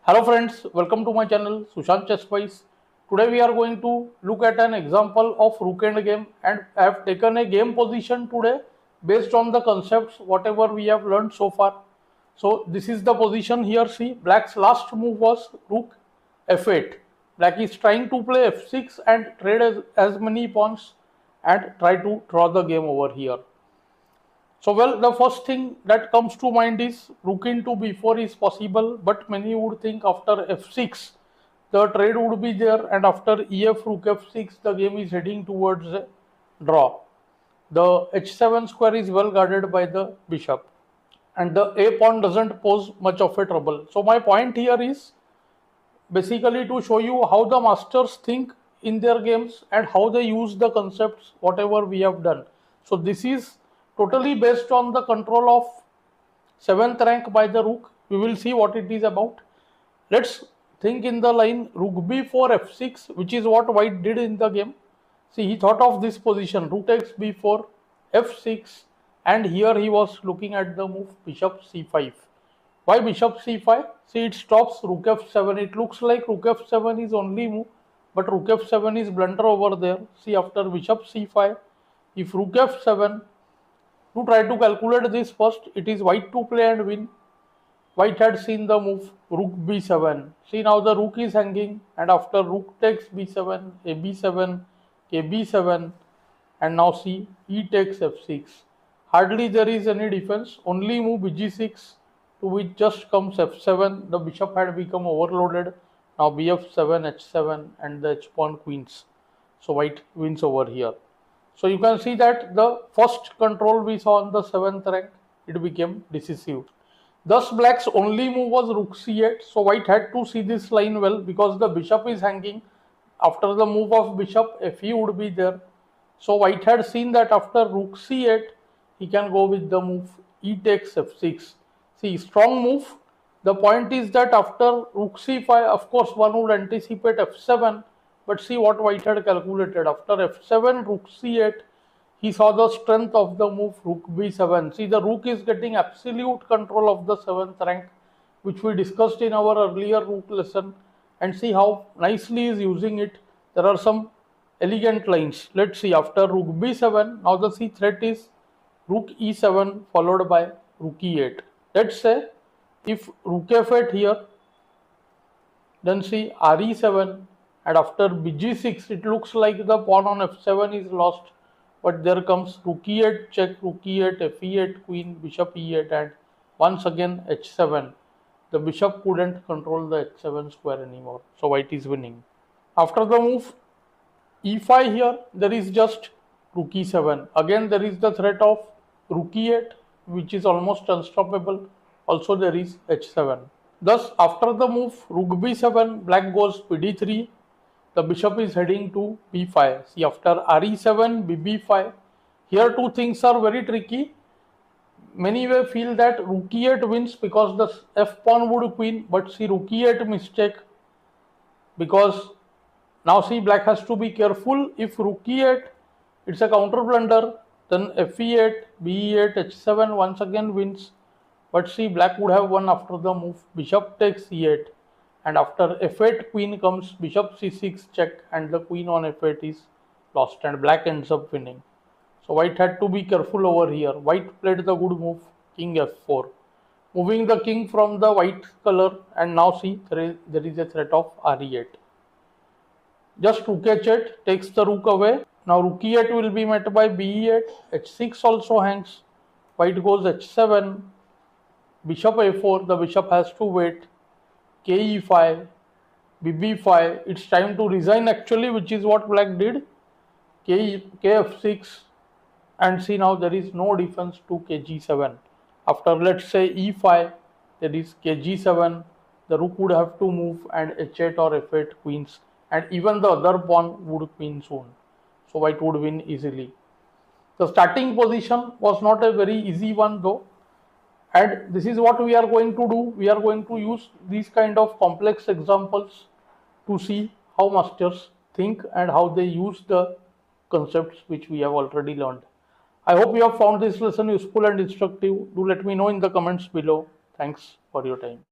Hello friends, welcome to my channel SushantChessWise. Today we are going to look at an example of rook endgame, and I have taken a game position today based on the concepts whatever we have learned so far. So this is the position here. See, black's last move was rook f8. Black is trying to play f6 and trade as many pawns and try to draw the game over here. So, well, the first thing that comes to mind is rook into b4 is possible, but many would think after f6 the trade would be there, and after ef rook f6 the game is heading towards a draw. The h7 square is well guarded by the bishop, and the a pawn doesn't pose much of a trouble. So my point here is basically to show you how the masters think in their games and how they use the concepts whatever we have done. So this is totally based on the control of 7th rank by the rook. We will see what it is about. Let's think in the line rook b4 f6, which is what white did in the game. See, he thought of this position, rook takes b4 f6, and here he was looking at the move bishop c5. Why bishop c5? See, it stops rook f7. It looks like rook f7 is only move, but rook f7 is blunder over there. See, after bishop c5, if rook f7, to try to calculate this first, it is white to play and win. White had seen the move rook b7. See, now the rook is hanging, and after rook takes b7, a b7, a b7, and now see, e takes f6. Hardly there is any defense, only move bg6, to which just comes f7. The bishop had become overloaded. Now bf7, h7, and the h pawn queens. So white wins over here. So you can see that the first control we saw on the 7th rank, it became decisive. Thus black's only move was rook c8. So white had to see this line well because the bishop is hanging. After the move of bishop, fe would be there. So white had seen that after rook c8, he can go with the move e takes f6. See, strong move. The point is that after rook c5, of course, one would anticipate f7. But see what white had calculated. After f7, rook c8, he saw the strength of the move rook b7. See, the rook is getting absolute control of the 7th rank, which we discussed in our earlier rook lesson. And see how nicely he is using it. There are some elegant lines. Let's see, after rook b7, now the see threat is rook e7 followed by rook e8. Let's say if rook f8 here, then see re7, and after bg6 it looks like the pawn on f7 is lost, but there comes rook e8 check, rook e8, fe8 queen, bishop e8, and once again h7. The bishop couldn't control the h7 square anymore, so white is winning. After the move e5 here, there is just rook e7. Again there is the threat of rook e8, which is almost unstoppable. Also there is h7. Thus after the move rook b7, black goes pd3. The bishop is heading to b5. See, after re7, bb5. Here two things are very tricky. Many may feel that rook e8 wins because the f pawn would queen, but see, rook e8 mistake, because now see, black has to be careful. If rook e8, it's a counter blunder, then fe8, be8, h7 once again wins. But see, black would have won after the move bishop takes e8. And after f8 queen comes bishop c6 check, and the queen on f8 is lost, and black ends up winning. So white had to be careful over here. White played the good move king f4, moving the king from the white color, and now see there is a threat of re8. Just rook h8 takes the rook away. Now rook e8 will be met by be8, h6 also hangs. White goes h7, bishop a4, the bishop has to wait. ke5, bb5, it's time to resign actually, which is what black did. kf6, and see, now there is no defense to kg7. After let's say e5, there is kg7, the rook would have to move, and h8 or f8 queens, and even the other pawn would queen soon. So white would win easily. The starting position was not a very easy one though. And this is what we are going to do. We are going to use these kind of complex examples to see how masters think and how they use the concepts which we have already learned. I hope you have found this lesson useful and instructive. Do let me know in the comments below. Thanks for your time.